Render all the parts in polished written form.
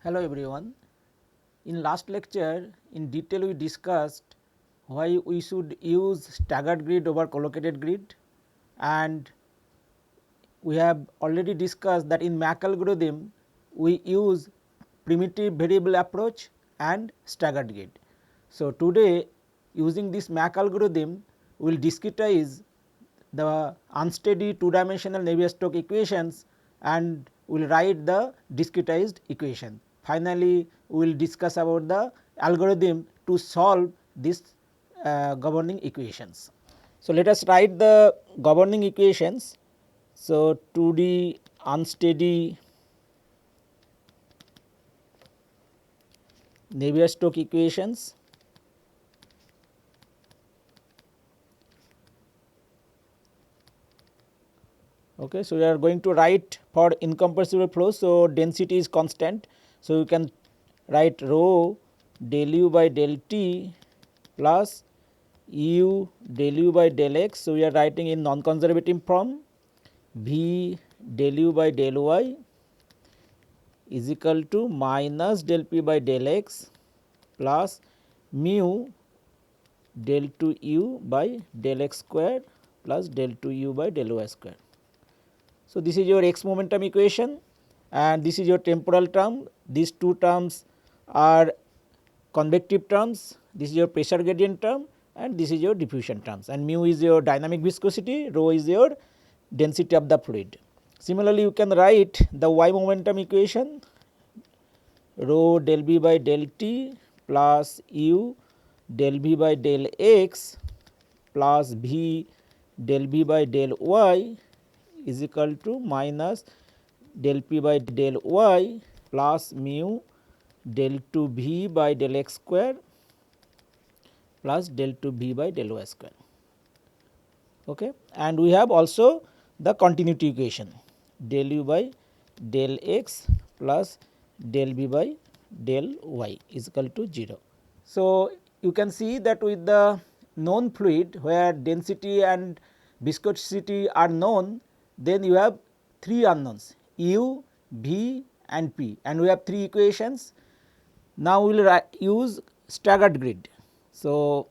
Hello everyone. In last lecture in detail we discussed why we should use staggered grid over collocated grid, and we have already discussed that in Mach algorithm we use primitive variable approach and staggered grid. So, today using this Mach algorithm we will discretize the unsteady two dimensional Navier-Stokes equations and we will write the discretized equation. Finally, we will discuss about the algorithm to solve this governing equations. So, let us write the governing equations. So, 2D unsteady Navier-Stokes equations. Okay, so, we are going to write for incompressible flows. So, density is constant. So, you can write rho del u by del t plus u del u by del x. So, we are writing in non conservative form v del u by del y is equal to minus del p by del x plus mu del 2 u by del x square plus del 2 u by del y square. So, this is your x momentum equation and this is your temporal term. These two terms are convective terms, this is your pressure gradient term and this is your diffusion terms, and mu is your dynamic viscosity, rho is your density of the fluid. Similarly, you can write the y momentum equation rho del b by del t plus u del b by del x plus v del b by del y is equal to minus del p by del y plus mu del 2 v by del x square plus del 2 v by del y square. Okay. And we have also the continuity equation del u by del x plus del b by del y is equal to 0. So, you can see that with the known fluid where density and viscosity are known, then you have three unknowns u, v and p, and we have three equations. Now, we will use staggered grid. So,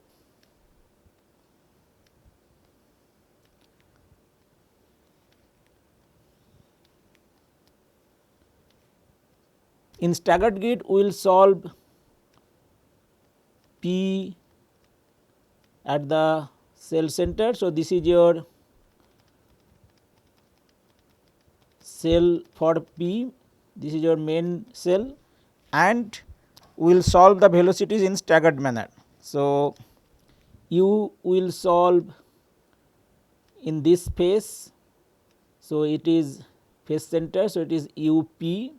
in staggered grid we will solve P at the cell center. So, this is your cell for P, this is your main cell, and we will solve the velocities in staggered manner. So, u will solve in this phase. So, it is phase center. So, it is u p,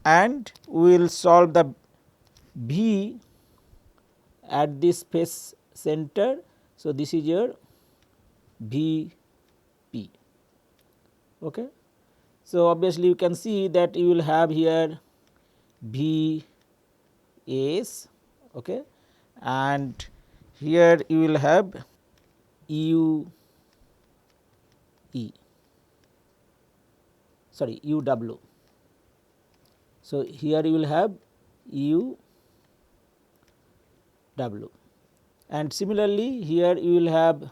and we will solve the v at this phase center. So, this is your v p. Okay. So, obviously, you can see that you will have here v s, okay, and here you will have u e, sorry, u w. So, here you will have u w, and similarly here you will have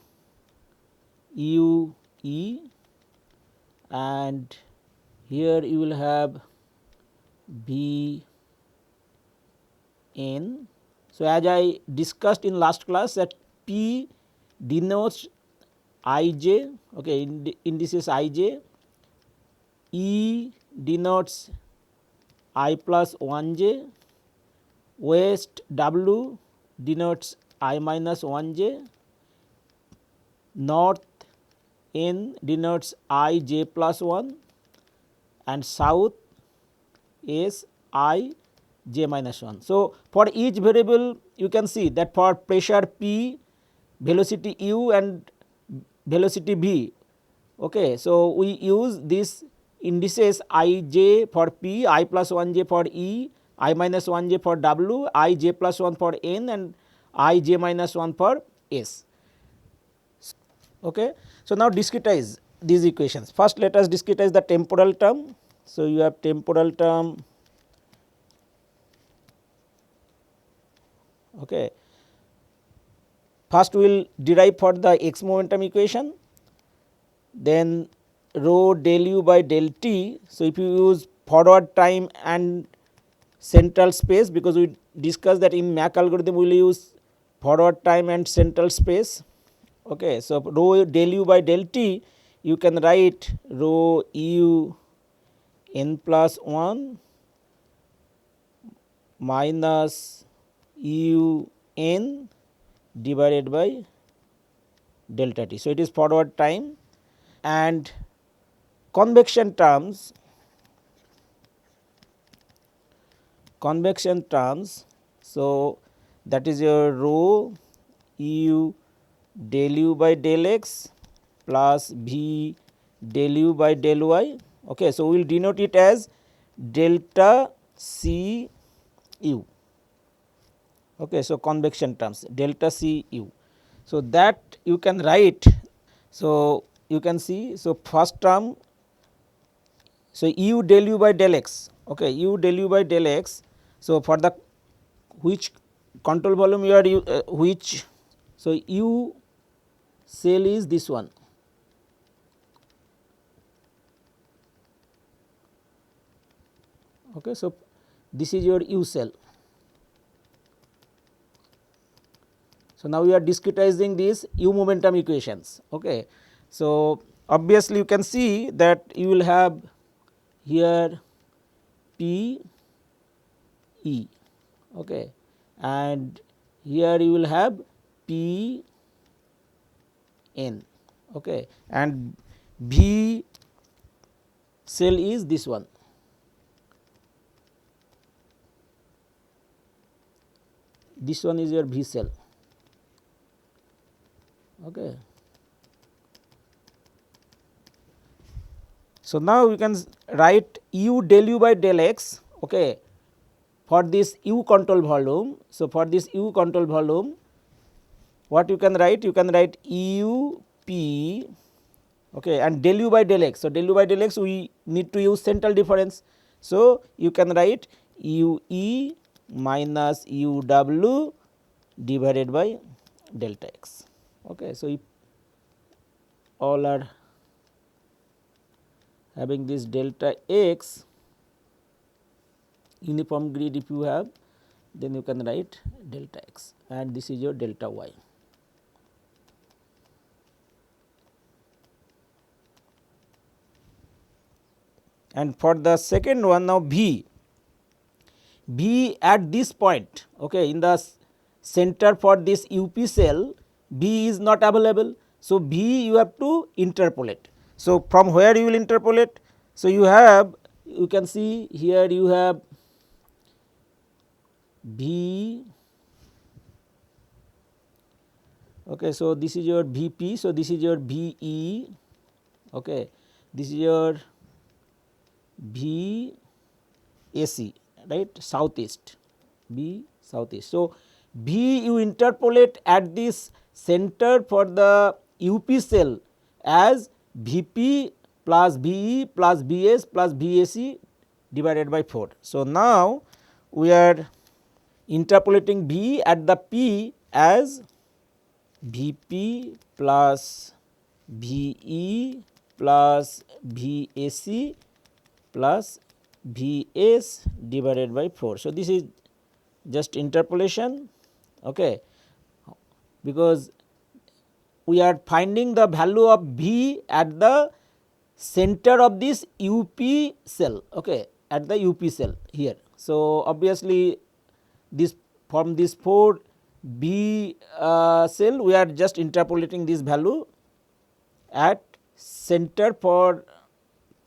u e, and here you will have v n. So, as I discussed in last class that p denotes I j, okay, indices I j, e denotes I plus 1 j, west w denotes I minus 1 j, north n denotes I j plus 1, and south s I j minus 1. So, for each variable you can see that for pressure P, velocity u and velocity v. Okay. So, we use this indices I j for P, I plus 1 j for E, I minus 1 j for W, I j plus 1 for N, and I j minus 1 for S. Okay. So, now discretize these equations. First, let us discretize the temporal term. So, you have temporal term Okay. First we will derive for the x momentum equation, then rho del u by del t. So, if you use forward time and central space, because we discussed that in Mach algorithm we will use forward time and central space. Okay. So, rho del u by del t, you can write rho u n plus 1 minus u n divided by delta t. So, it is forward time. And convection terms, so that is your rho u del u by del x plus v del u by del y. Okay. So, we will denote it as delta c u. Okay. So, convection terms delta c u. So, that you can write. So, you can see, so first term, so u del u by del x, okay, u del u by del x. So, for the which control volume you are which, so u cell is this one. Okay. So, this is your u cell. So, now we are discretizing these u momentum equations. Okay. So, obviously you can see that you will have here P E, okay, and here you will have P N, okay, and V cell is this one. This one is your V cell. Okay. So, now we can write u del u by del x, okay, for this u control volume. So, for this u control volume, what you can write? You can write u p, okay, and del u by del x. So, del u by del x we need to use central difference. So, you can write u e minus u w divided by delta x. Okay. So, if all are having this delta x uniform grid, if you have, then you can write delta x, and this is your delta y. And for the second one, now V at this point, okay, in the center for this UP cell, V is not available. So, V you have to interpolate. So, from where you will interpolate? So, you can see here you have V, okay. So, this is your VP. So, this is your VE, okay. This is your VAC, right, southeast, V southeast. So, V you interpolate at this center for the UP cell as VP plus VE plus VS plus VAC divided by 4. So, now we are interpolating V at the P as VP plus VE plus VAC plus Vs divided by 4. So, this is just interpolation, okay, because we are finding the value of V at the center of this UP cell, okay, at the UP cell here. So, obviously, this from this 4 B cell we are just interpolating this value at center for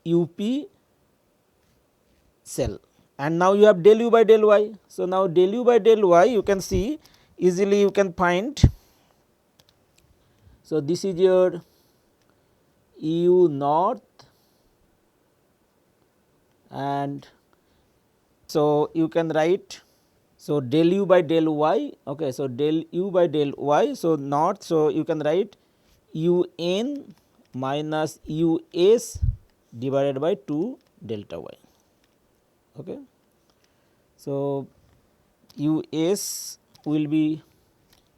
UP cell, and now you have del u by del y. So, now del u by del y you can see easily you can find. So, this is your u north, and so you can write, so del u by del y, okay. So, del u by del y, so north, so you can write u n minus u s divided by 2 delta y, okay. So, u s will be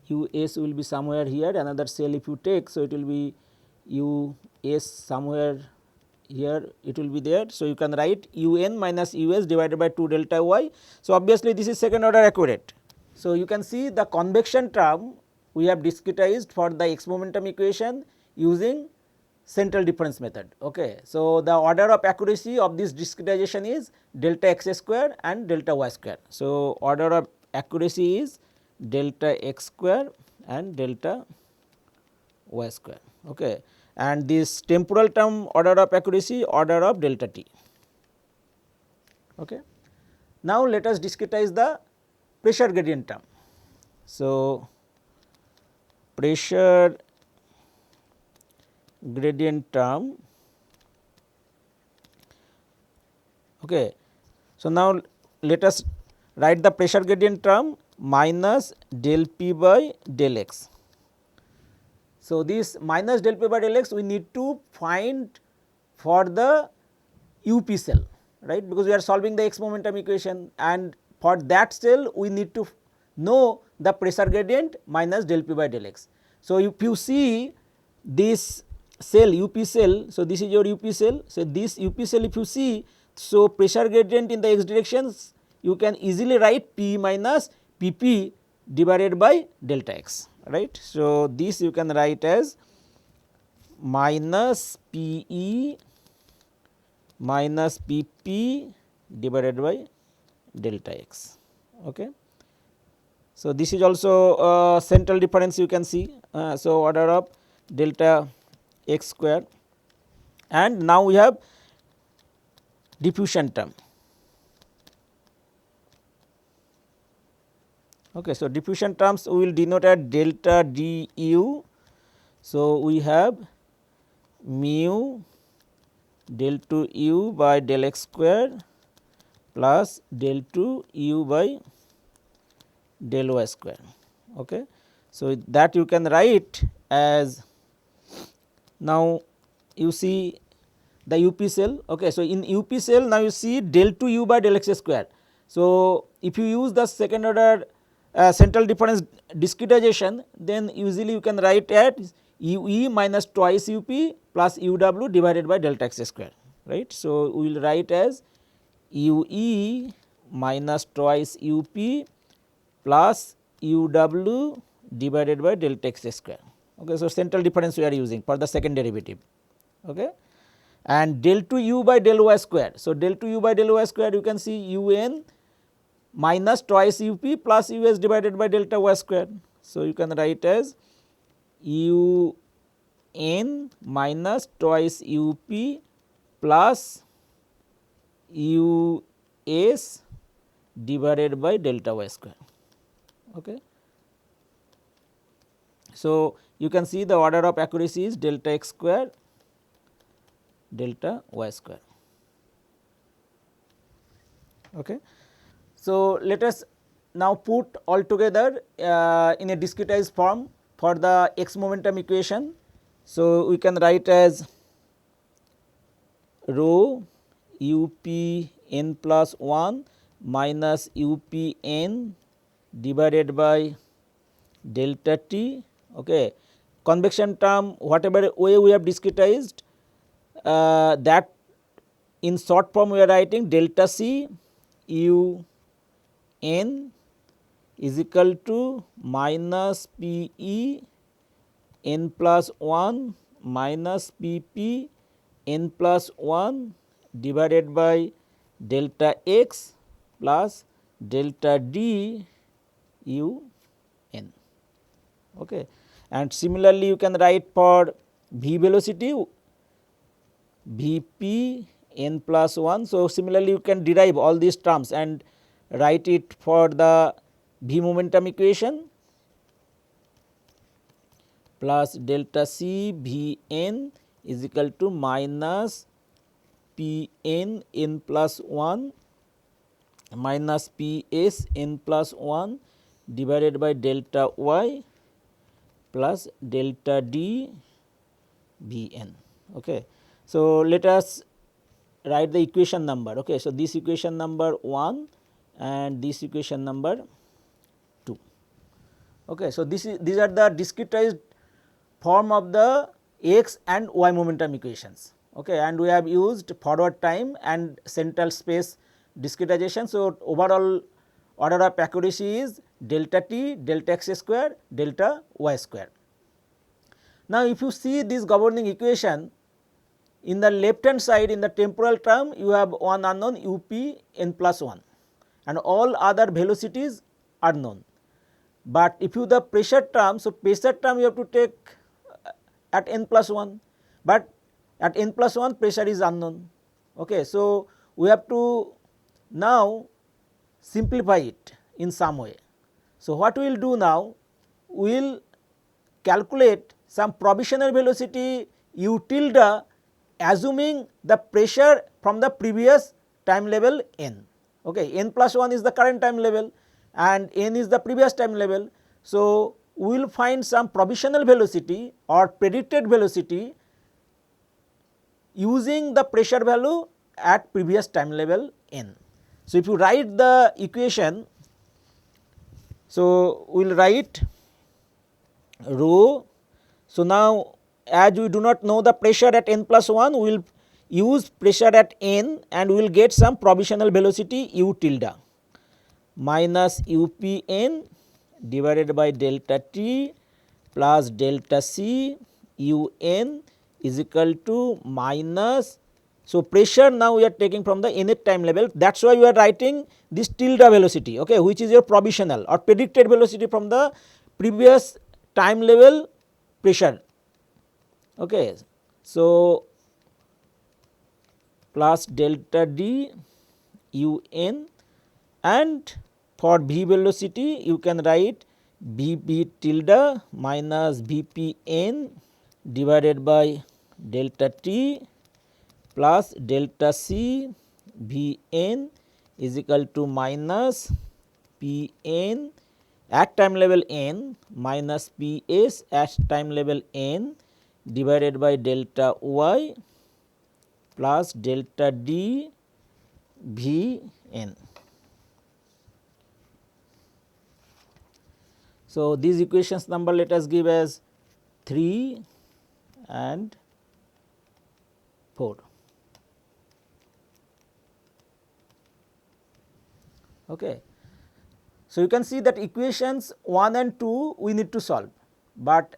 US will be somewhere here, another cell if you take. So, it will be US somewhere here, it will be there. So, you can write UN minus US divided by 2 delta y. So, obviously, this is second order accurate. So, you can see the convection term we have discretized for the x momentum equation using central difference method. Okay. So, the order of accuracy of this discretization is delta x square and delta y square. So, order of accuracy is delta x square and delta y square. Okay. And this temporal term order of accuracy order of delta t. Okay. Now, let us discretize the pressure gradient term. So, pressure gradient term. Okay. So, now let us write the pressure gradient term minus del p by del x. So, this minus del p by del x we need to find for the UP cell, right, because we are solving the x momentum equation, and for that cell we need to know the pressure gradient minus del p by del x. So, if you see this cell UP cell, so this is your UP cell. So, this UP cell if you see, so pressure gradient in the x directions you can easily write P minus Pp divided by delta x, right. So, this you can write as minus Pe minus Pp divided by delta x. Okay. So, this is also central difference you can see. So, order of delta x square, and now we have diffusion term. Okay. So, diffusion terms we will denote as delta du. So, we have mu del 2 u by del x square plus del 2 u by del y square. Okay. So, that you can write as, now you see the UP cell. Okay. So, in UP cell now you see del 2 u by del x square. So, if you use the second order central difference discretization, then usually you can write as UE minus twice UP plus UW divided by delta x square, right. So, we will write as UE minus twice UP plus UW divided by delta x square. Okay. So, central difference we are using for the second derivative. Okay. And del 2 u by del y square. So, del 2 u by del y square you can see UN minus twice UP plus US divided by delta y square. So, you can write as UN minus twice UP plus US divided by delta y square. Okay. So, you can see the order of accuracy is delta x square delta y square. Okay. So, let us now put all together in a discretized form for the x momentum equation. So, we can write as rho u p n plus 1 minus u p n divided by delta t. Okay. Convection term whatever way we have discretized, that in short form we are writing delta c u n is equal to minus p e n plus 1 minus p p n plus 1 divided by delta x plus delta d u n. Okay. And similarly, you can write for v velocity v p n plus 1. So, similarly, you can derive all these terms and write it for the v momentum equation plus delta c v n is equal to minus p n n plus 1 minus p s n plus 1 divided by delta y plus delta d v n. Okay. So, let us write the equation number. Okay. So, this equation number 1 and this equation number 2. Okay. So, these are the discretized form of the x and y momentum equations, okay, and we have used forward time and central space discretization. So, overall order of accuracy is delta t, delta x square, delta y square. Now, if you see this governing equation, in the left hand side in the temporal term you have one unknown u p n plus 1 and all other velocities are known. But if you the pressure term, so pressure term you have to take at n plus 1, but at n plus 1 pressure is unknown. Okay. So, we have to now simplify it in some way. So, what we will do now, we will calculate some provisional velocity u tilde assuming the pressure from the previous time level n. Okay. N plus 1 is the current time level and n is the previous time level. So, we will find some provisional velocity or predicted velocity using the pressure value at previous time level n. So, if you write the equation, so we will write rho. So, now as we do not know the pressure at n plus 1, we will use pressure at n and we will get some provisional velocity u tilde minus u p n divided by delta t plus delta c u n is equal to minus. So, pressure now we are taking from the nth time level, that is why we are writing this tilde velocity, okay, which is your provisional or predicted velocity from the previous time level pressure. Okay. So, plus delta d u n, and for v velocity you can write v p tilde minus v p n divided by delta t plus delta c v n is equal to minus p n at time level n minus p s at time level n divided by delta y plus delta d v n. So, these equations number let us give as 3 and 4. Okay. So, you can see that equations 1 and 2 we need to solve, but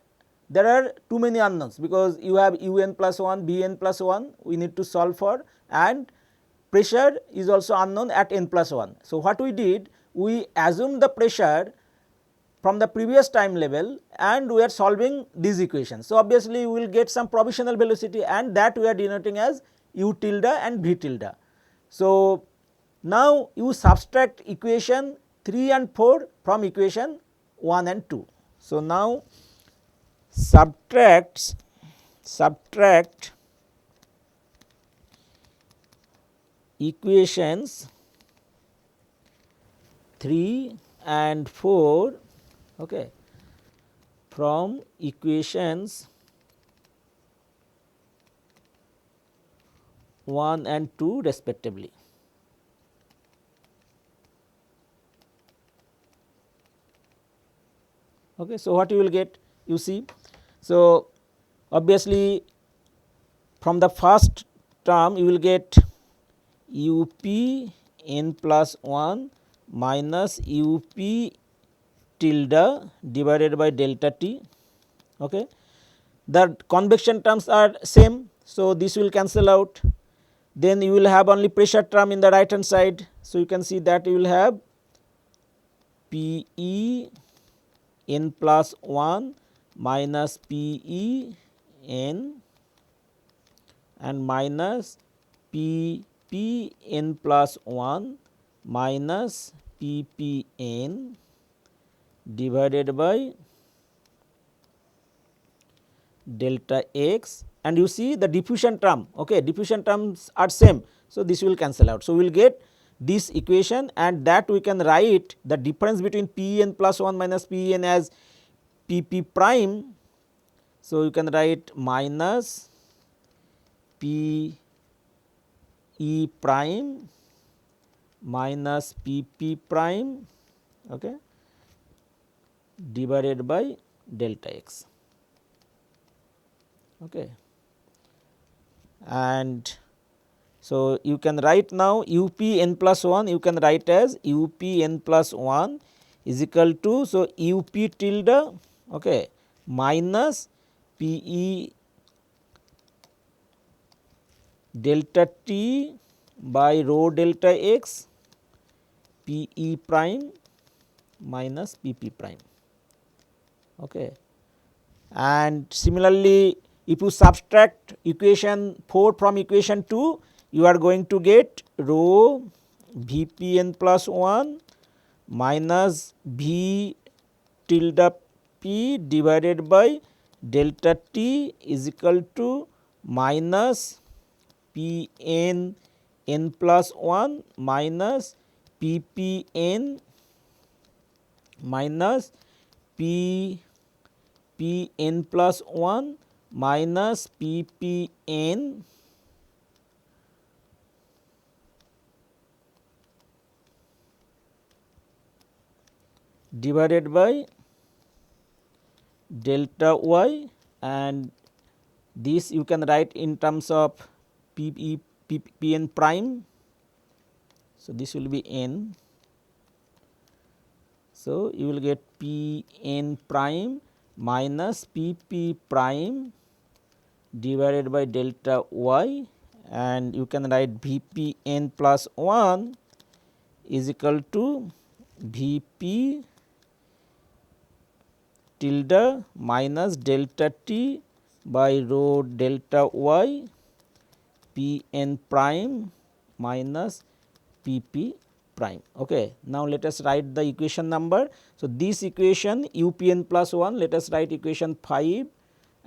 there are too many unknowns because you have u n plus 1, b n plus 1 we need to solve for, and pressure is also unknown at n plus 1. So, what we did, we assumed the pressure from the previous time level and we are solving these equations. So, obviously, we will get some provisional velocity and that we are denoting as u tilde and v tilde. So, now you subtract equation 3 and 4 from equation 1 and 2. So, now subtract equations 3 and 4, okay, from equations 1 and 2 respectively. Okay. So, what you will get, you see. So, obviously, from the first term you will get u p n plus 1 minus u p tilde divided by delta t. Okay. The convection terms are same. So, this will cancel out, then you will have only pressure term in the right hand side. So, you can see that you will have P e n plus 1 minus P e n and minus P p n plus 1 minus P p n divided by delta x, and you see the diffusion term, okay, diffusion terms are same. So, this will cancel out. So, we will get this equation, and that we can write the difference between P n plus 1 minus P n as P p prime. So, you can write minus P e prime minus P p prime, okay, divided by delta x. Okay. And so, you can write now u p n plus 1, you can write as u p n plus 1 is equal to, so u p tilde, okay, minus p e delta t by rho delta x p e prime minus p p prime. Okay. And similarly, if you subtract equation 4 from equation 2, you are going to get rho v p n plus 1 minus v tilde p divided by delta t is equal to minus p n n plus 1 minus p p n minus p p n plus 1 minus p p n divided by delta y, and this you can write in terms of p n prime. So, this will be n. So, you will get p n prime minus p p prime divided by delta y, and you can write v p n plus 1 is equal to v p tilde minus delta t by rho delta y p n prime minus p p prime. Okay. Now, let us write the equation number. So, this equation u p n plus 1, let us write equation 5,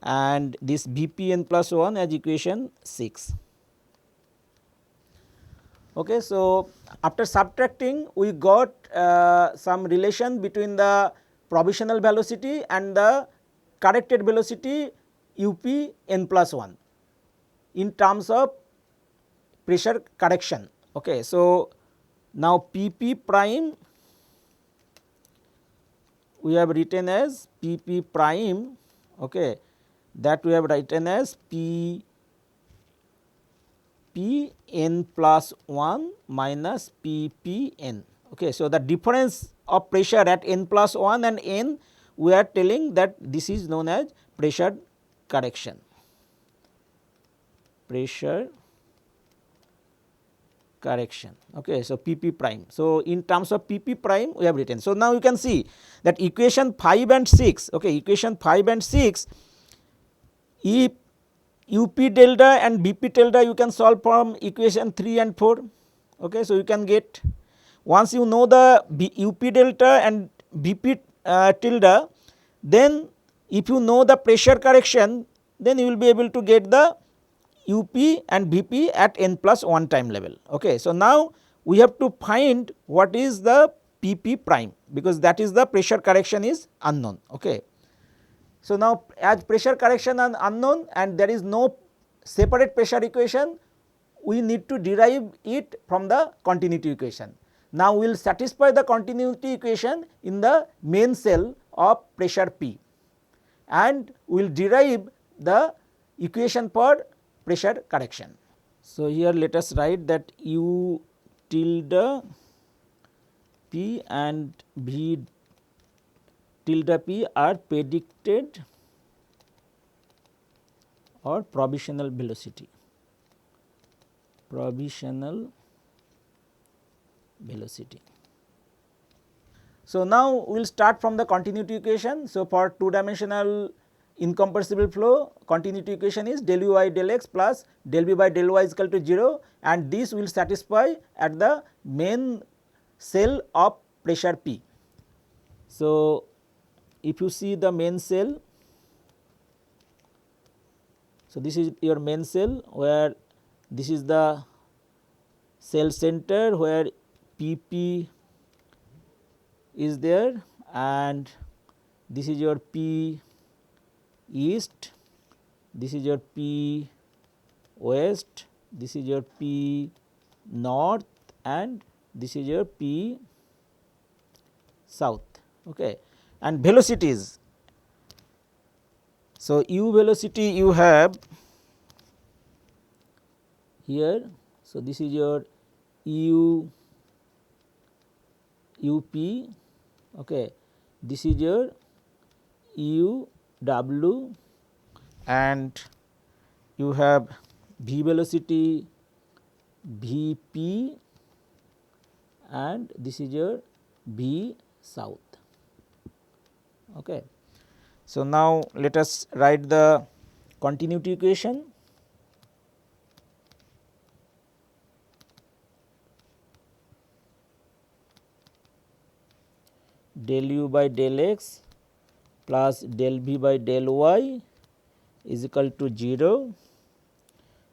and this v p n plus 1 as equation 6. Okay. So, after subtracting, we got some relation between the provisional velocity and the corrected velocity u p n plus 1 in terms of pressure correction. Okay. So, now p p prime we have written as p p prime, okay, that we have written as p p n plus 1 minus p p n. Okay. So, the difference of pressure at n plus 1 and n, we are telling that this is known as pressure correction, pressure correction. Okay. So, p p prime. So, in terms of p p prime we have written. So, now you can see that equation 5 and 6, okay, equation 5 and 6, if u p tilde and b p tilde you can solve from equation 3 and 4. Okay. So, you can get, once you know the u p delta and b p tilde, then if you know the pressure correction, then you will be able to get the u p and v p at n plus 1 time level. Okay. So, now we have to find what is the p p prime, because that is the pressure correction is unknown. Okay. So, now as pressure correction is unknown and there is no separate pressure equation, we need to derive it from the continuity equation. Now, we will satisfy the continuity equation in the main cell of pressure P, and we will derive the equation for pressure correction. So, here let us write that u tilde P and v tilde P are predicted or provisional velocity, provisional velocity. So, now we will start from the continuity equation. So, for 2 dimensional incompressible flow, continuity equation is del u by del x plus del v by del y is equal to 0, and this will satisfy at the main cell of pressure P. So, if you see the main cell, so this is your main cell where this is the cell center where P p is there, and this is your P east, this is your P west, this is your P north, and this is your P south. Okay. and velocities. So, u velocity you have here. So, this is your u up, okay. This is your u w, and you have v velocity v p, and this is your v south. Okay. So, now let us write the continuity equation. Del u by del x plus del v by del y is equal to 0.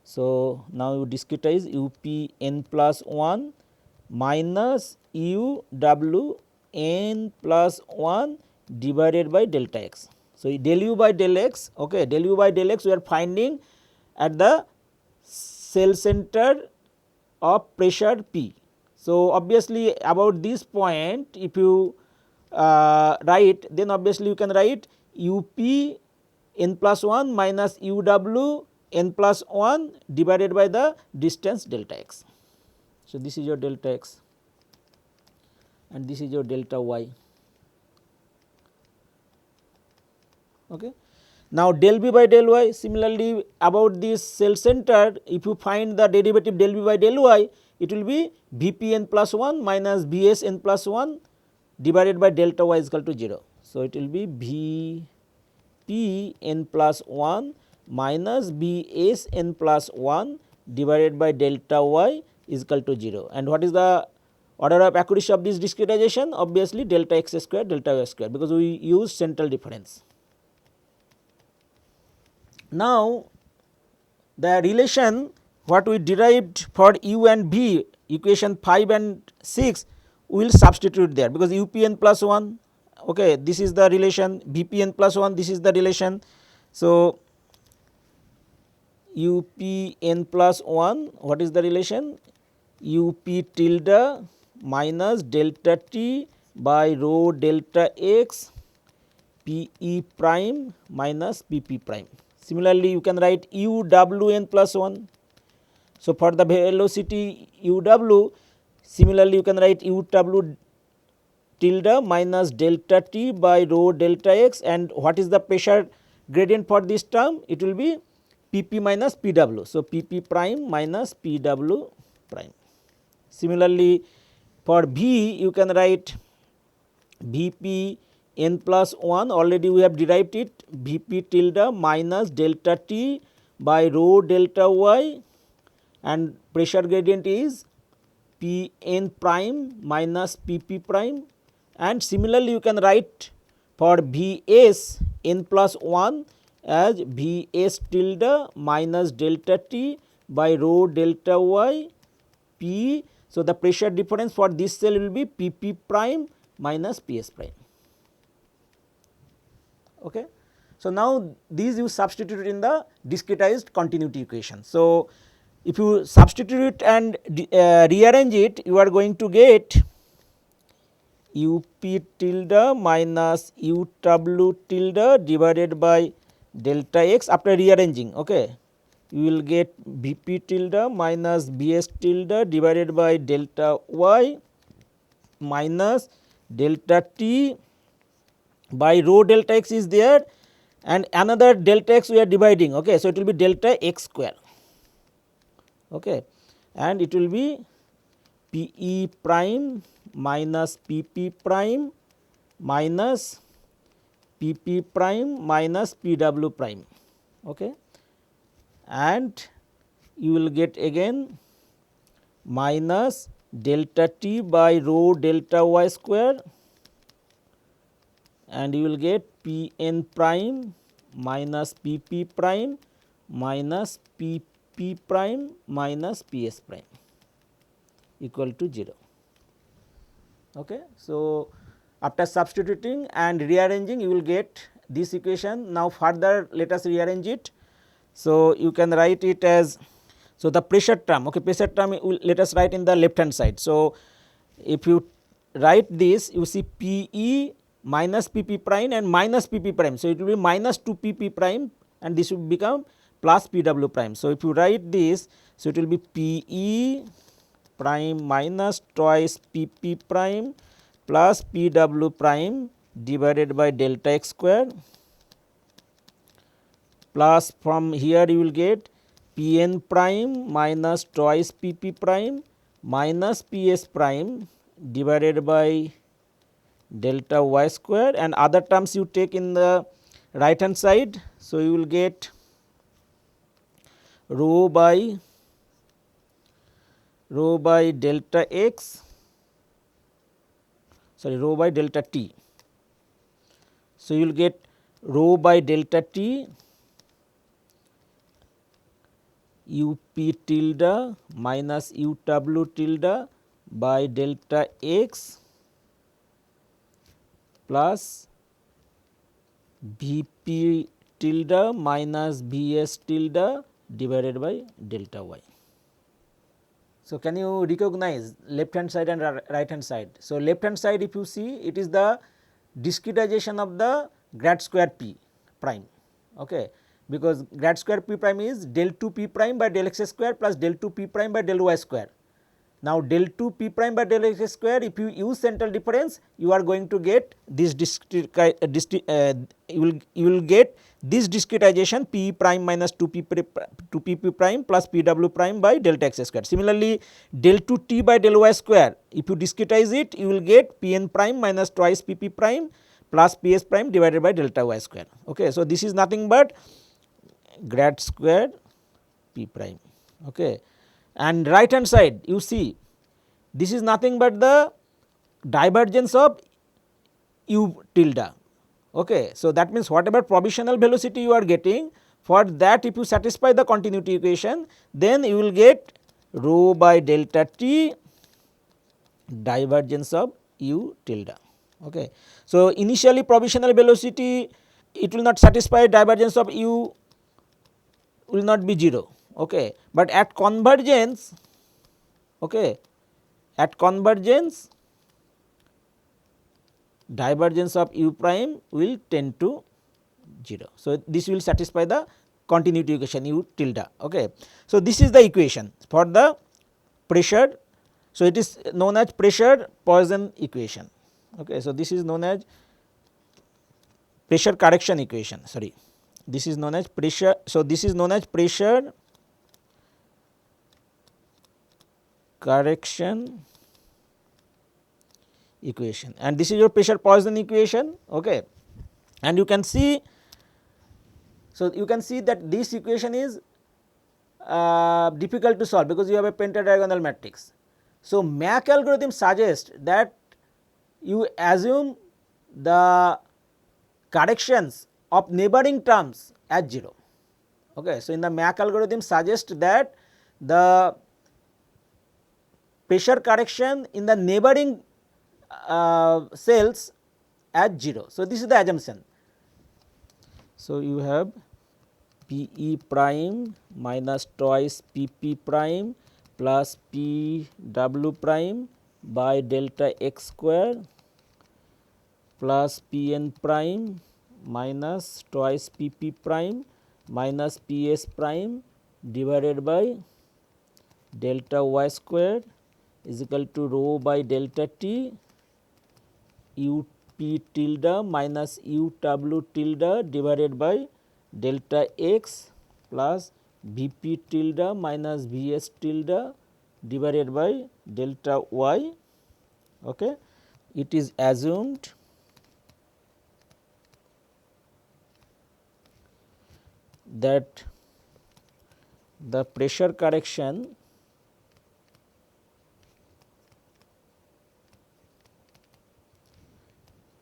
So, now you discretize u p n plus 1 minus u w n plus 1 divided by delta x. So, del u by del x, okay, del u by del x we are finding at the cell center of pressure P. So, obviously about this point if you write, then obviously you can write u p n plus 1 minus u w n plus 1 divided by the distance delta x. So, this is your delta x and this is your delta y. Okay. Now, del v by del y, similarly about this cell center, if you find the derivative del v by del y, it will be v p n plus 1 minus v s n plus 1 divided by delta y is equal to 0. So, it will be v p n plus 1 minus v s n plus 1 divided by delta y is equal to 0. And what is the order of accuracy of this discretization? Obviously delta x square delta y square, because we use central difference. Now, the relation what we derived for u and v, equation 5 and 6, we will substitute there, because u p n plus 1, okay, this is the relation, v p n plus 1, this is the relation. So, u p n plus 1, what is the relation? U p tilde minus delta t by rho delta x p e prime minus p p prime. Similarly, you can write u w n plus 1. So, for the velocity u w, similarly you can write u w tilde minus delta t by rho delta x, and what is the pressure gradient for this term? It will be p p minus p w. So, p p prime minus p w prime. Similarly, for v you can write v p n plus 1, already we have derived it, v p tilde minus delta t by rho delta y, and pressure gradient is p n prime minus p p prime. And similarly, you can write for v s n plus 1 as v s tilde minus delta t by rho delta y p. So, the pressure difference for this cell will be p p prime minus p s prime. Okay. So, now these you substitute in the discretized continuity equation. So, if you substitute it and rearrange it, you are going to get u p tilde minus u w tilde divided by delta x after rearranging. Okay. You will get v p tilde minus v s tilde divided by delta y minus delta t by rho delta x is there, and another delta x we are dividing. Okay. So, it will be delta x square, okay, and it will be p e prime minus p p prime minus p p prime minus p w prime, okay, and you will get again minus delta t by rho delta y square, and you will get p n prime minus p p prime minus p p prime minus p s prime equal to 0. Okay. So, after substituting and rearranging, you will get this equation. Now, further let us rearrange it. So, you can write it as, so the pressure term, okay, pressure term let us write in the left hand side. So, if you write this, you see P e minus p p prime and minus p p prime. So, it will be minus 2 p p prime and this will become plus p w prime. So, if you write this, so it will be p e prime minus twice p p prime plus p w prime divided by delta x square, plus from here you will get p n prime minus twice p p prime minus p s prime divided by delta y square, and other terms you take in the right hand side. So, you will get rho by delta x, sorry, rho by delta t. So, you will get rho by delta t u p tilde minus u w tilde by delta x plus v p tilde minus v s tilde divided by delta y. So, can you recognize left hand side and right hand side? So, left hand side if you see, it is the discretization of the grad square p prime, okay, because grad square p prime is del 2 p prime by del x square plus del 2 p prime by del y square. Now, del 2 p prime by del x square, if you use central difference, you are going to get this you will get this discretization p prime minus 2 p prime plus p w prime by delta x square. Similarly, del 2 t by del y square, if you discretize it, you will get p n prime minus twice p p prime plus p s prime divided by delta y square. Okay. So, this is nothing but grad square p prime. Okay. And right hand side you see, this is nothing but the divergence of u tilde. Okay. So, that means whatever provisional velocity you are getting, for that if you satisfy the continuity equation, then you will get rho by delta t divergence of u tilde. Okay. So, initially provisional velocity, it will not satisfy divergence of u will not be 0, okay, but at convergence, okay, at convergence divergence of u prime will tend to 0. So, this will satisfy the continuity equation u tilde. Okay. So, this is the equation for the pressure. So, it is known as pressure Poisson equation. Okay. So, this is known as pressure correction equation, sorry, this is known as pressure. So, this is known as pressure correction equation, and this is your pressure Poisson equation. Okay. And you can see, so you can see that this equation is difficult to solve because you have a pentadiagonal matrix. So, Mach algorithm suggests that you assume the corrections of neighboring terms as 0. Okay. So, in the Mach algorithm suggests that the pressure correction in the neighboring cells as 0. So, this is the assumption. So, you have p e prime minus twice p p prime plus p w prime by delta x square plus p n prime minus twice p p prime minus p s prime divided by delta y square is equal to rho by delta t u p tilde minus u w tilde divided by delta x plus v p tilde minus v s tilde divided by delta y. Okay. It is assumed that the pressure correction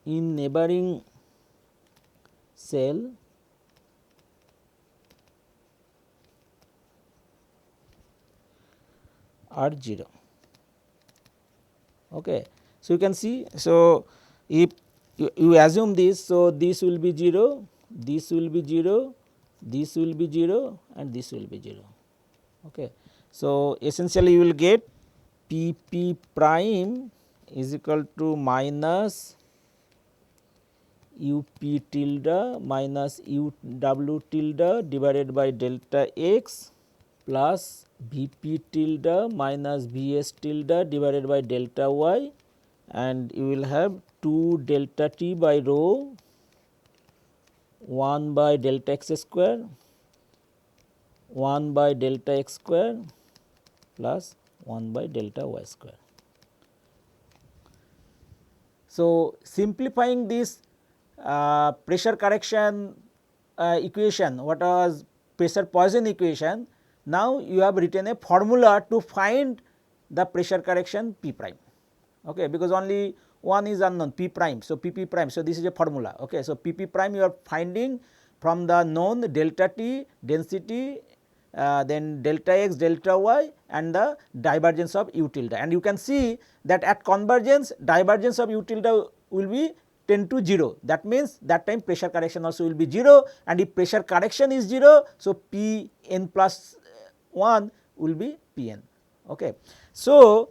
in neighboring cell are 0. Okay. So, you can see, so if you assume this, so this will be 0, this will be 0, this will be 0 and this will be 0. Okay. So, essentially you will get p p prime is equal to minus u p tilde minus u w tilde divided by delta x plus v p tilde minus v s tilde divided by delta y, and you will have 2 delta t by rho 1 by delta x square 1 by delta x square plus 1 by delta y square. So, simplifying this pressure correction equation, what was pressure Poisson equation, now you have written a formula to find the pressure correction P prime, okay, because only one is unknown P prime. So, P P prime. So, this is a formula. Okay. So, P P prime you are finding from the known delta T density, then delta x, delta y, and the divergence of u tilde, and you can see that at convergence divergence of u tilde will be tend to 0. That means, that time pressure correction also will be 0, and if pressure correction is 0, so P n plus 1 will be P n. Okay. So,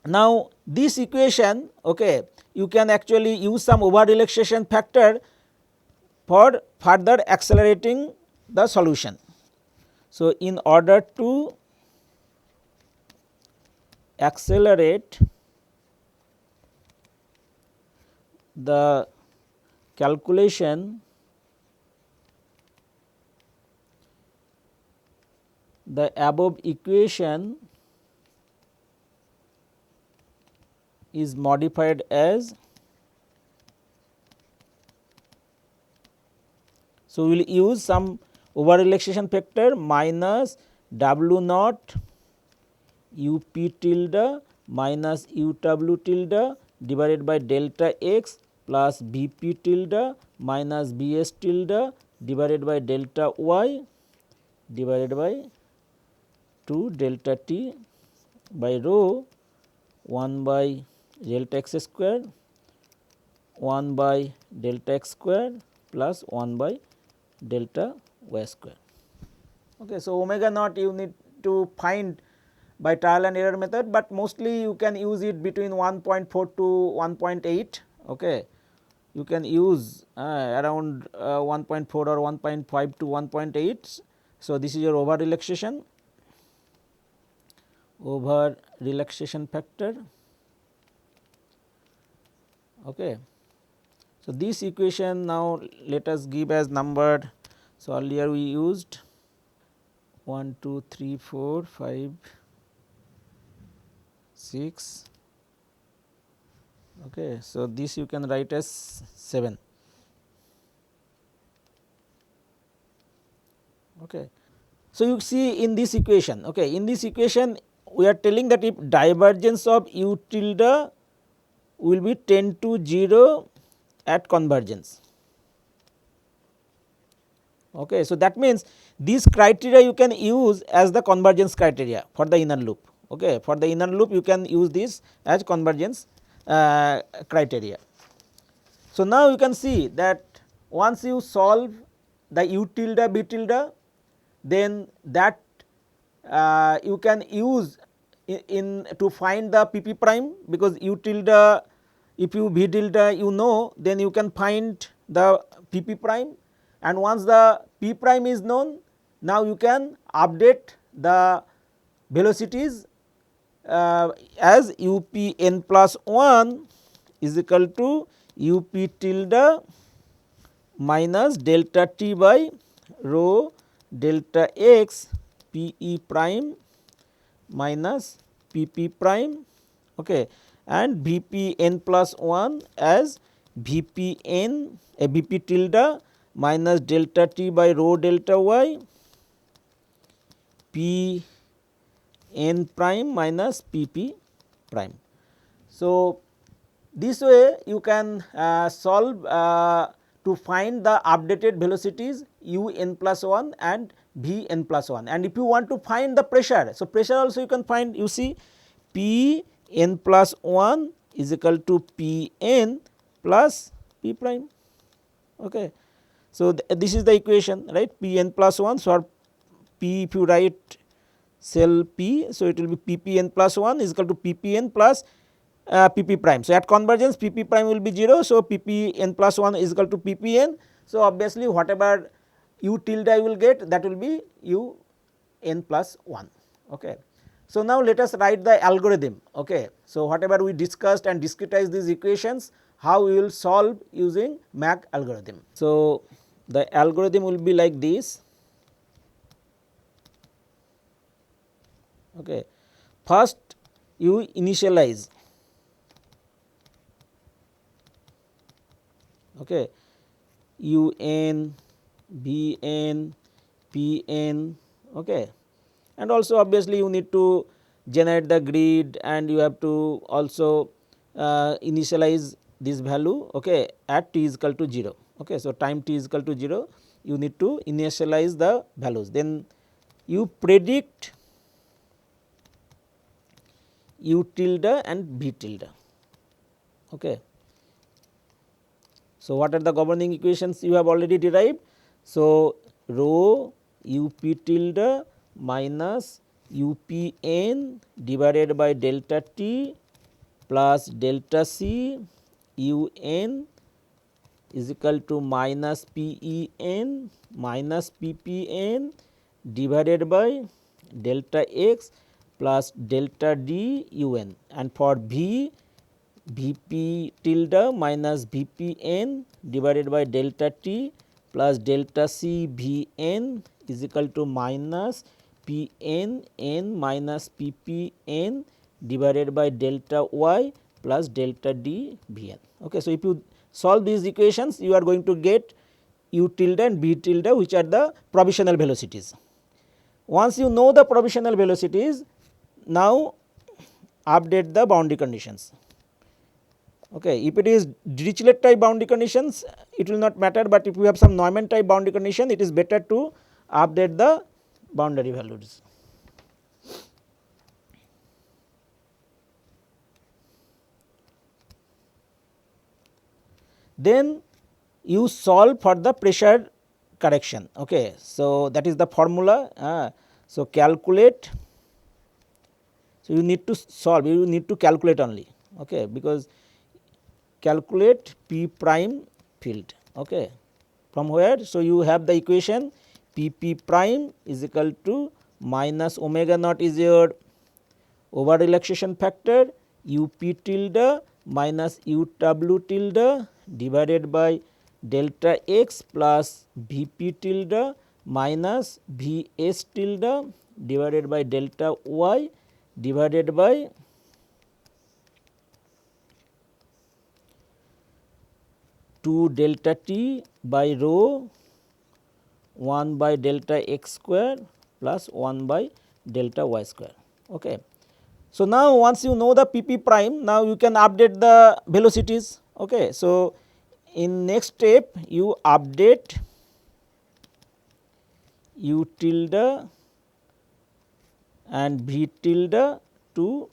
now this equation, okay, you can actually use some over relaxation factor for further accelerating the solution. So, in order to accelerate the calculation, the above equation is modified as, so we will use some over relaxation factor minus w naught u p tilde minus u w tilde divided by delta x plus v p tilde minus v s tilde divided by delta y divided by 2 delta t by rho 1 by delta x square 1 by delta x square plus 1 by delta y square. Okay. So, omega naught you need to find by trial and error method, but mostly you can use it between 1.4 to 1.8. Okay. You can use around 1.4 or 1.5 to 1.8. So, this is your over relaxation factor. Okay. So, this equation now let us give as numbered. So, earlier we used 1, 2, 3, 4, 5, 6. Okay. So, this you can write as 7. Okay. So, you see in this equation, okay, in this equation we are telling that if divergence of u tilde will be tend to 0 at convergence. Okay. So, that means this criteria you can use as the convergence criteria for the inner loop. Okay. For the inner loop you can use this as convergence criteria. So, now you can see that once you solve the u tilde b tilde, then that you can use in to find the p p prime, because u tilde, if you v tilde you know, then you can find the p p prime, and once the p prime is known, now you can update the velocities as u p n plus 1 is equal to u p tilde minus delta t by rho delta x p e prime minus p p prime, okay, and v p n plus 1 as v p n v p tilde minus delta t by rho delta y p n prime minus p p prime. So, this way you can solve to find the updated velocities u n plus 1 and v n plus 1, and if you want to find the pressure, so pressure also you can find, you see p n plus 1 is equal to p n plus p prime. Okay. So, this is the equation, right, p n plus 1. So, p, if you write cell p, so it will be p p n plus 1 is equal to p p n plus pp prime. So, at convergence pp prime will be 0. So, pp n plus 1 is equal to pp n. So, obviously, whatever u tilde I will get, that will be u n plus 1. Okay. So, now let us write the algorithm. Okay. So, whatever we discussed and discretize these equations, how we will solve using MAC algorithm. So, the algorithm will be like this. Okay. First you initialize, okay, u n, b n, p n, okay, and also obviously you need to generate the grid and you have to also initialize this value, okay, at t is equal to 0. Okay. So, time t is equal to 0, you need to initialize the values, then you predict u tilde and v tilde. Okay. So, what are the governing equations you have already derived? So, rho u p tilde minus u p n divided by delta t plus delta c u n is equal to minus p e n minus p p n divided by delta x plus delta d u n, and for v, v p tilde minus v p n divided by delta t plus delta c v n is equal to minus p n n minus p p n divided by delta y plus delta d v n. Okay. So, if you solve these equations, you are going to get u tilde and v tilde, which are the provisional velocities. Once you know the provisional velocities, now update the boundary conditions. Okay. If it is Dirichlet type boundary conditions, it will not matter, but if you have some Neumann type boundary condition, it is better to update the boundary values. Then you solve for the pressure correction. Okay. So, that is the formula. So, calculate. So, you need to solve, you need to calculate only, okay, because calculate p prime field. Okay. From where? So, you have the equation p p prime is equal to minus omega naught is your over relaxation factor, u p tilde minus u w tilde divided by delta x plus v p tilde minus v s tilde divided by delta y divided by two delta t by rho 1 by delta x square plus 1 by delta y square. Okay. So, now once you know the p p prime, now you can update the velocities. Okay. So, in next step you update u tilde and v tilde to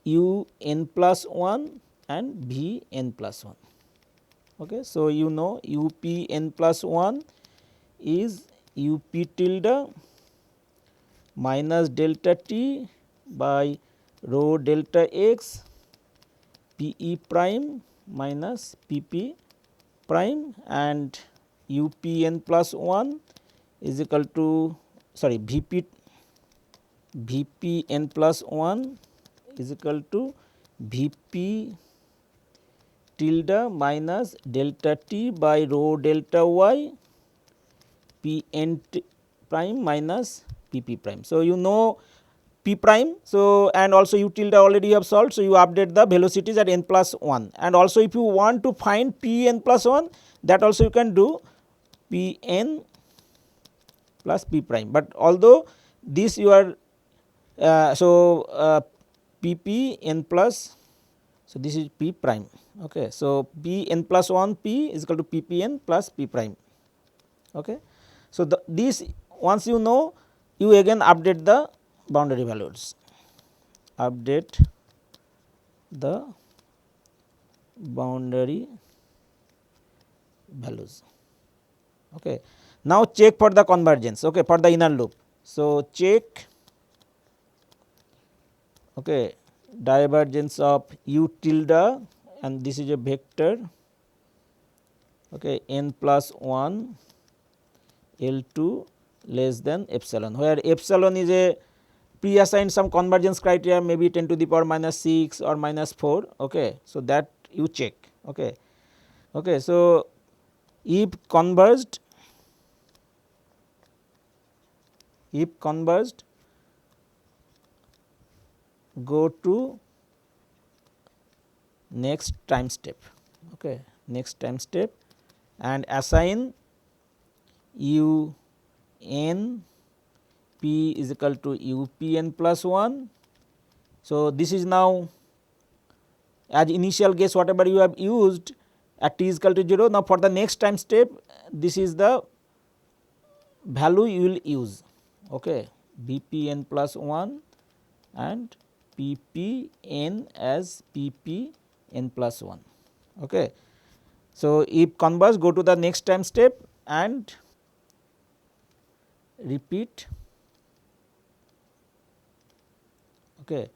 u n plus 1 and v n plus 1. Okay. So, you know u p n plus 1 is u p tilde minus delta t by rho delta x p e prime minus p p prime, and u p n plus 1 is equal to v p n plus 1 is equal to v p tilde minus delta t by rho delta y p n prime minus p p prime. So, you know p prime. So, and also u tilde already you have solved. So, you update the velocities at n plus 1, and also if you want to find p n plus 1, that also you can do p n plus p prime, but although this you are p p n plus, so this is p prime. Okay. So, p n plus 1 p is equal to p p n plus p prime. Okay. So, this once you know, you again update the boundary values, update the boundary values. Okay. Now, check for the convergence, okay, for the inner loop. So, check, okay, divergence of u tilde, and this is a vector, okay, n plus 1 L2 less than epsilon, where epsilon is a pre-assigned some convergence criteria, maybe 10 to the power minus 6 or minus 4. Okay. So, that you check. Okay. Okay. So, if converged, go to next time step, okay, next time step, and assign u n p is equal to u p n plus 1. So, this is now as initial guess whatever you have used at t is equal to 0. Now, for the next time step, this is the value you will use, okay, b p n plus 1 and p p n as p p n plus 1. Okay. So, if converse, go to the next time step and repeat, okay,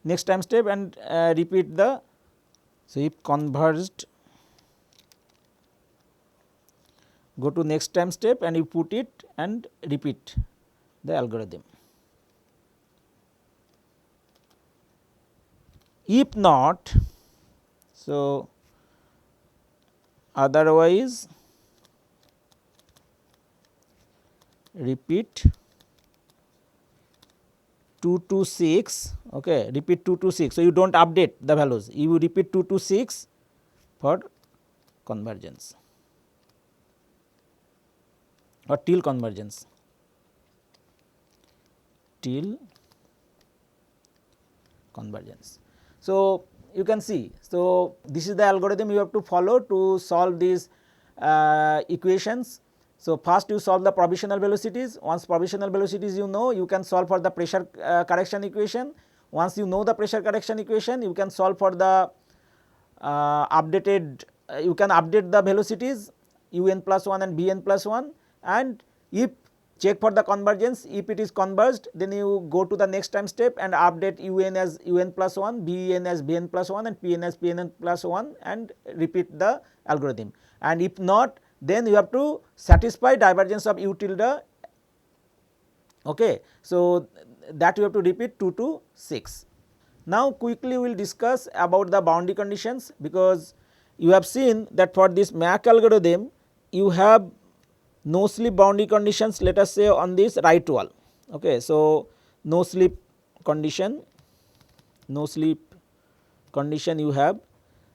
next time step and repeat the. So, if converged, go to next time step and you put it and repeat the algorithm. If not, so otherwise repeat 2 to 6, okay, repeat 2 to 6. So, you do not update the values, you repeat 2 to 6 for convergence or till convergence, till convergence. So, you can see, so this is the algorithm you have to follow to solve these equations. So, first you solve the provisional velocities. Once provisional velocities you know, you can solve for the pressure correction equation. Once you know the pressure correction equation, you can solve for the updated, you can update the velocities u n plus 1 and b n plus 1, and if check for the convergence, if it is converged, then you go to the next time step and update u n as u n plus 1, b n as b n plus 1 and p n as p n plus 1 and repeat the algorithm. And if not, then you have to satisfy divergence of u tilde. Okay. So, that you have to repeat 2 to 6. Now, quickly we will discuss about the boundary conditions, because you have seen that for this MAC algorithm you have no slip boundary conditions, let us say on this right wall. Okay. So, no slip condition, you have.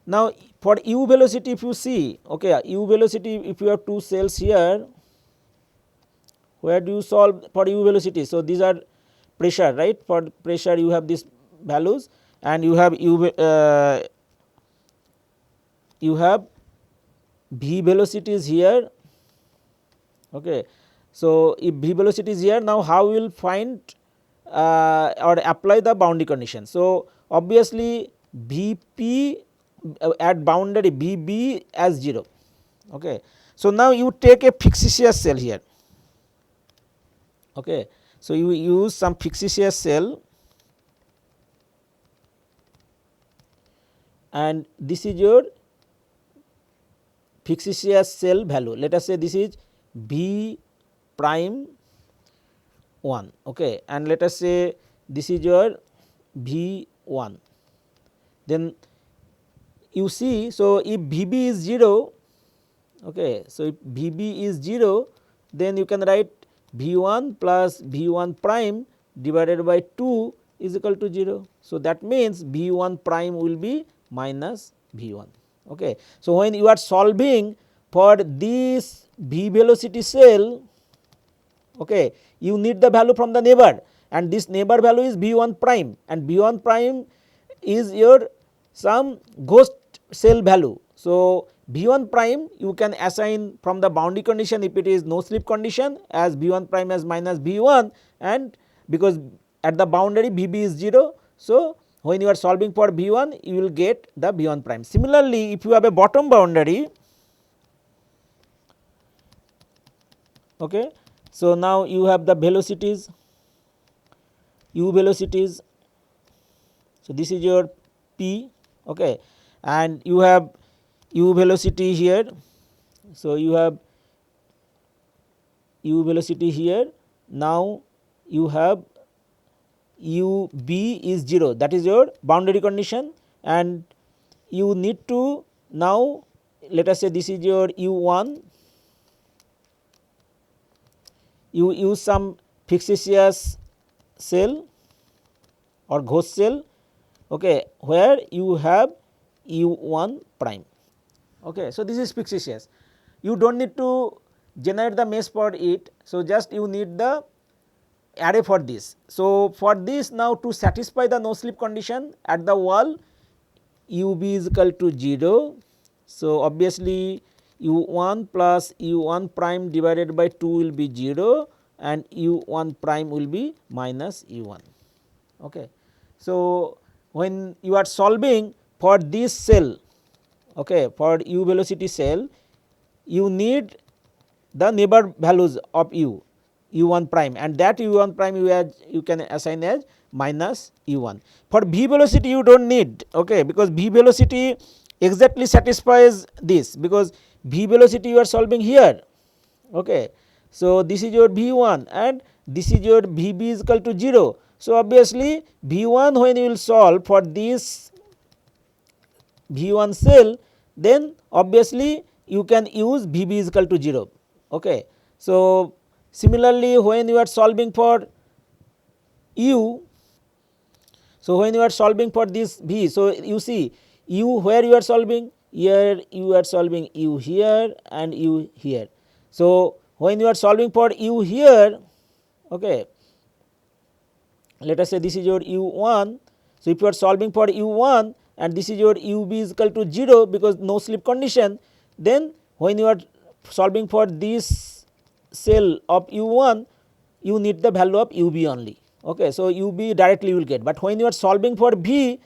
Now, for u velocity, if you see, okay, u velocity, if you have two cells here, where do you solve for u velocity? So, these are pressure, right? For pressure you have these values and you have v velocities here. Okay. So, if v velocity is here, now how we will find or apply the boundary condition. So, obviously V p at boundary V b as 0. Okay. So, now you take a fictitious cell here. Okay. So, you use some fictitious cell and this is your fictitious cell value. Let us say this is V prime 1, okay, and let us say this is your V 1. Then you see, so if V b is 0, okay, so if V b is 0, then you can write V 1 plus V 1 prime divided by 2 is equal to 0. So, that means V 1 prime will be minus V 1. Okay. So, when you are solving for this V velocity cell, okay, you need the value from the neighbor, and this neighbor value is V 1 prime, and V 1 prime is your some ghost cell value. So, V 1 prime you can assign from the boundary condition if it is no slip condition as V 1 prime as minus V 1, and because at the boundary V b is 0. So, when you are solving for V 1 you will get the V 1 prime. Similarly, if you have a bottom boundary, okay, so now you have the velocities, u velocities. So, this is your P, okay, and you have u velocity here. So, you have u velocity here. Now, you have u b is 0, that is your boundary condition, and you need to now let us say this is your u 1, you use some fictitious cell or ghost cell, okay, where you have u 1 prime. Okay. So, this is fictitious, you do not need to generate the mesh for it. So, just you need the array for this. So, for this now to satisfy the no slip condition at the wall, u b is equal to 0. So, obviously, u 1 plus u 1 prime divided by 2 will be 0 and u 1 prime will be minus u 1. Okay. So, when you are solving for this cell, okay, for u velocity cell, you need the neighbor values of u 1 prime, and that u 1 prime you can assign as minus u 1. For v velocity you do not need, okay, because v velocity exactly satisfies this, because v velocity you are solving here. Okay. So, this is your v 1 and this is your v b is equal to 0. So, obviously, v 1 when you will solve for this v 1 cell, then obviously you can use v b is equal to 0. Okay. So, similarly, when you are solving for u, so when you are solving for this v, so you see u where you are solving, here you are solving u here and u here. So, when you are solving for u here, okay, let us say this is your u 1. So, if you are solving for u 1 and this is your u b is equal to 0, because no slip condition, then when you are solving for this cell of u 1, you need the value of u b only. Okay. So, u b directly you will get, but when you are solving for v,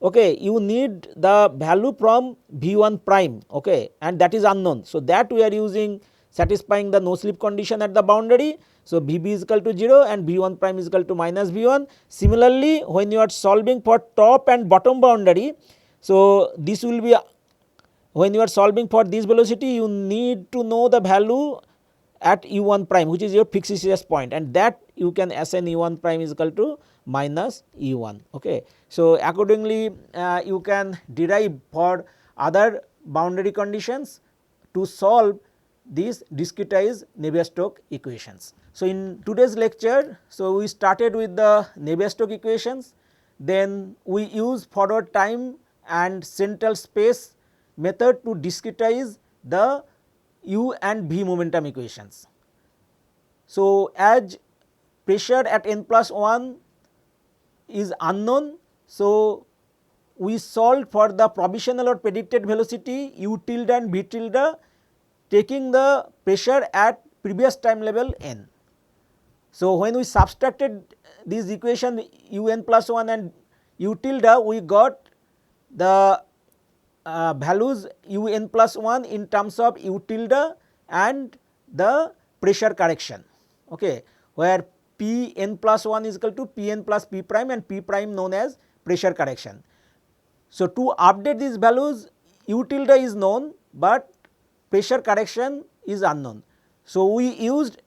okay, you need the value from v 1 prime, okay, and that is unknown. So, that we are using satisfying the no slip condition at the boundary. So, v b is equal to 0 and v 1 prime is equal to minus v 1. Similarly, when you are solving for top and bottom boundary, so this will be when you are solving for this velocity, you need to know the value at u 1 prime, which is your fictitious point, and that you can assign u 1 prime is equal to minus u 1. Okay. So, accordingly you can derive for other boundary conditions to solve these discretized Navier-Stokes equations. So, in today's lecture, so we started with the Navier-Stokes equations, then we use forward time and central space method to discretize the u and v momentum equations. So, as pressure at n plus 1 is unknown, so we solved for the provisional or predicted velocity u tilde and v tilde, taking the pressure at previous time level n. So, when we subtracted this equation u n plus 1 and u tilde, we got the values u n plus 1 in terms of u tilde and the pressure correction, okay, where p n plus 1 is equal to p n plus p prime and p prime known as pressure correction. So, to update these values, u tilde is known, but pressure correction is unknown. So, we used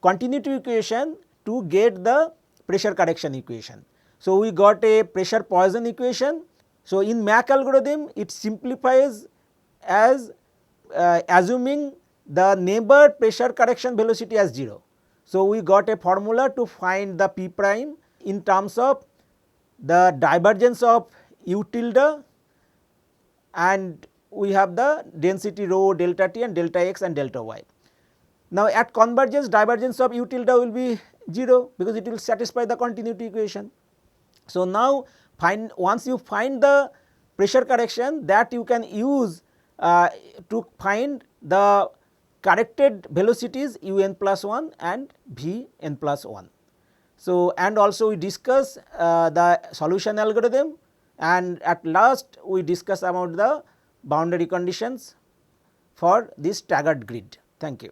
continuity equation to get the pressure correction equation. So, we got a pressure Poisson equation. So, in Mach algorithm it simplifies as assuming the neighbor pressure correction velocity as 0. So, we got a formula to find the p prime in terms of the divergence of u tilde, and we have the density rho delta t and delta x and delta y. Now, at convergence, divergence of u tilde will be 0, because it will satisfy the continuity equation. So, now once you find the pressure correction, that you can use to find the corrected velocities u n plus 1 and v n plus 1. So, and also we discuss the solution algorithm, and at last we discuss about the boundary conditions for this staggered grid. Thank you.